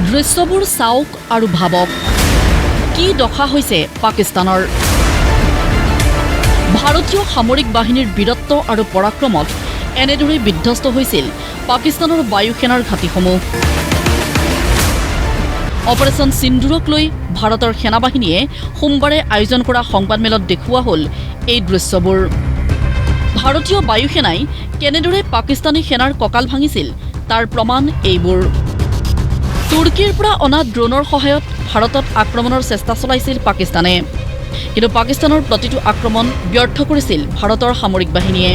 দৃশ্যবোৰ চাওক আৰু ভাবক কি দখা হৈছে পাকিস্তানৰ। ভাৰতীয় সামৰিক বাহিনীৰ বীৰত্ব আৰু পৰাক্ৰমত এনেদৰে বিধ্বস্ত হৈছিল পাকিস্তানৰ বায়ুসেনাৰ ঘাটিসমূহ। অপাৰেশ্যন সিন্দুৰক লৈ ভাৰতৰ সেনাবাহিনীয়ে সোমবাৰে আয়োজন কৰা সংবাদমেলত দেখুওৱা হ'ল এই দৃশ্যবোৰ। ভাৰতীয় বায়ুসেনাই কেনেদৰে পাকিস্তানী সেনাৰ কঁকাল ভাঙিছিল তাৰ প্ৰমাণ এইবোৰ। তুৰ্কীৰ পৰা অনা ড্ৰোনৰ সহায়ত ভাৰতত আক্ৰমণৰ চেষ্টা চলাইছিল পাকিস্তানে, কিন্তু পাকিস্তানৰ প্ৰতিটো আক্ৰমণ ব্যৰ্থ কৰিছিল ভাৰতৰ সামৰিক বাহিনীয়ে।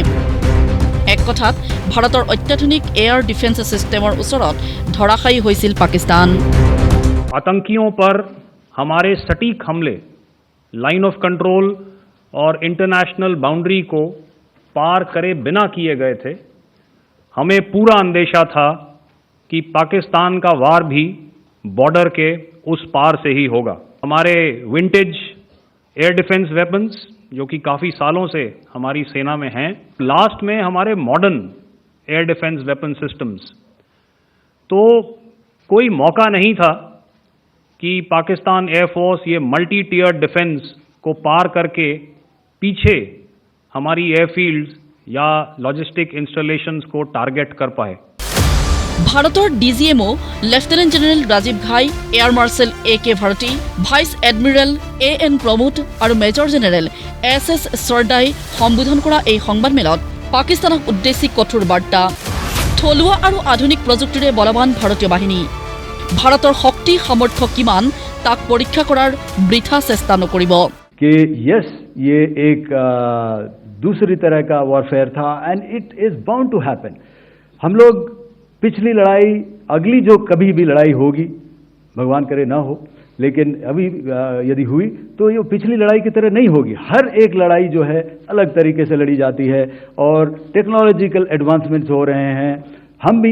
এক কথাত ভাৰতৰ অত্যাধুনিক এয়াৰ ডিফেন্স সিস্টেমৰ ওচৰত ধৰাশায়ী হৈছিল পাকিস্তান। आतंकियों पर हमारे सटीक हमले लाइन ऑफ कंट्रोल और इंटरनेशनल बाउंड्री को पार करे बिना किए गए थे। हमें पूरा अंदेशा था कि पाकिस्तान का वार भी बॉर्डर के उस पार से ही होगा। हमारे विंटेज एयर डिफेंस वेपन्स जो कि काफ़ी सालों से हमारी सेना में हैं, लास्ट में हमारे modern air defence weapon systems, तो कोई मौका नहीं था कि पाकिस्तान एयरफोर्स ये मल्टी टियर डिफेंस को पार करके पीछे हमारी एयरफील्ड्स या लॉजिस्टिक इंस्टॉलेशंस को टारगेट कर पाए। ভাৰতৰ DGMO lieutenant general Rajiv Ghai, air marshal AK Bharti, vice admiral AN Pramod আৰু মেজৰ জেনেৰেল SS চৰ্দাই সম্বোধন কৰা এই সংবাদমেলত পাকিস্তানক উদ্দেশ্যি কঠোৰ বাৰ্তা। থলুৱা আৰু আধুনিক প্ৰযুক্তিৰে বলৱান ভাৰতীয় বাহিনী, ভাৰতৰ শক্তি সামৰ্থ্য কিমান তাক পৰীক্ষা কৰাৰ বৃথা চেষ্টা নকৰিব। कि यस ये एक दूसरी तरह का वॉरफेयर था and it is bound to happen. हम लोग पिछली लड़ाई, अगली जो कभी भी लड़ाई होगी, भगवान करे ना हो, लेकिन अभी यदि हुई तो ये पिछली लड़ाई की तरह नहीं होगी। हर एक लड़ाई जो है अलग तरीके से लड़ी जाती है और टेक्नोलॉजिकल एडवांसमेंट्स हो रहे हैं। हम भी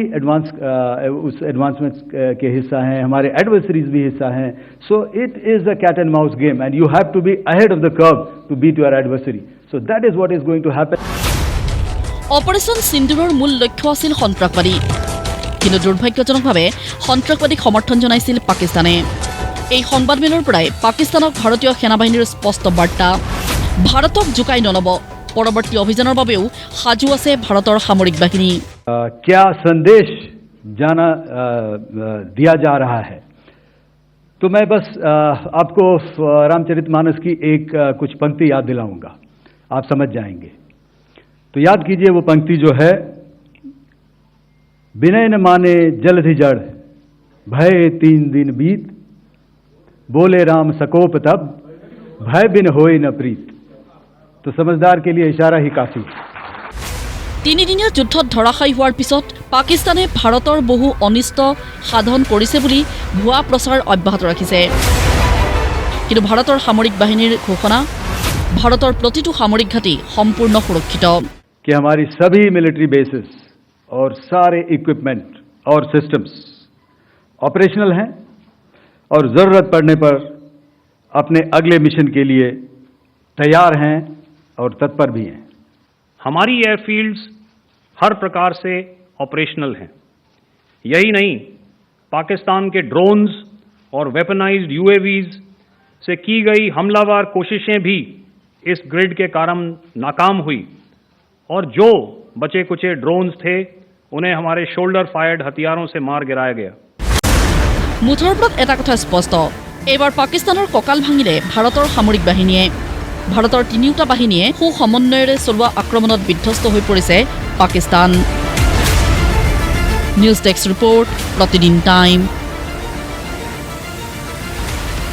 उस एडवांसमेंट्स के हिस्सा हैं, हमारे एडवर्सरीज भी हिस्सा हैं। So it is a cat and mouse game and you have to be ahead of the curve to beat your adversary. So that is what is going to happen. Operation সিন্দুৰৰ মূল লক্ষ্য আছিল সন্ত্ৰাসবাদী, কিন্তু দুৰ্ভাগ্যজনকভাৱে সন্ত্ৰাসবাদীক সমৰ্থন জনাইছিল পাকিস্তানে। এই সংবাদমেলৰ পৰাই পাকিস্তানক ভাৰতীয় সেনাবাহিনীৰ স্পষ্ট বাৰ্তা, ভাৰতক জোকাই নল'ব, পৰৱৰ্তী অভিযানৰ বাবেও সাজু আছে ভাৰতৰ সামৰিক বাহিনী। क्या संदेश दिया जा रहा है, तो मैं बस आपको रामचरितमानस की एक कुछ पंक्ति याद दिलाऊंगा, आप समझ जाएंगे। तो याद कीजिए वो पंक्ति जो है, विनय न माने जलधि जड़, भय 3 दिन बीत, बोले राम सकोप तब, भय बिन होए न प्रीत। तो समझदार के लिए इशारा ही काफी। তিনিদিনীয়া যুদ্ধত ধৰাশায়ী হোৱাৰ পিছত পাকিস্তানে ভাৰতৰ বহু অনিষ্ট সাধন কৰিছে বুলি ভুৱা প্ৰচাৰ অব্যাহত ৰাখিছে। কিন্তু ভাৰতৰ সামৰিক বাহিনীৰ ঘোষণা, ভাৰতৰ প্ৰতিটো সামৰিক ঘাটি সম্পূৰ্ণ সুৰক্ষিত। कि हमारी सभी मिलिट्री बेसिस और सारे इक्विपमेंट और सिस्टम्स ऑपरेशनल हैं और ज़रूरत पड़ने पर अपने अगले मिशन के लिए तैयार हैं और तत्पर भी हैं। हमारी एयरफील्ड्स हर प्रकार से ऑपरेशनल हैं। यही नहीं, पाकिस्तान के ड्रोन्स और वेपनाइज्ड UAVs से की गई हमलावर कोशिशें भी इस ग्रिड के कारण नाकाम हुई और जो बचे कुचे ड्रोन्स थे उन्हें हमारे शोल्डर फायर्ड हथियारों से मार गिराया गया। মুঠৰ ওপৰত এটা কথা স্পষ্ট, এইবাৰ পাকিস্তানৰ কঁকাল ভাঙিলে ভাৰতৰ সামৰিক বাহিনীয়ে। ভাৰতৰ তিনিওটা বাহিনীয়ে সুসমন্বয়েৰে চলোৱা আক্ৰমণত বিধ্বস্ত হৈ পৰিছে পাকিস্তান। নিউজ ডেস্ক ৰিপৰ্ট, প্ৰতিদিন টাইম।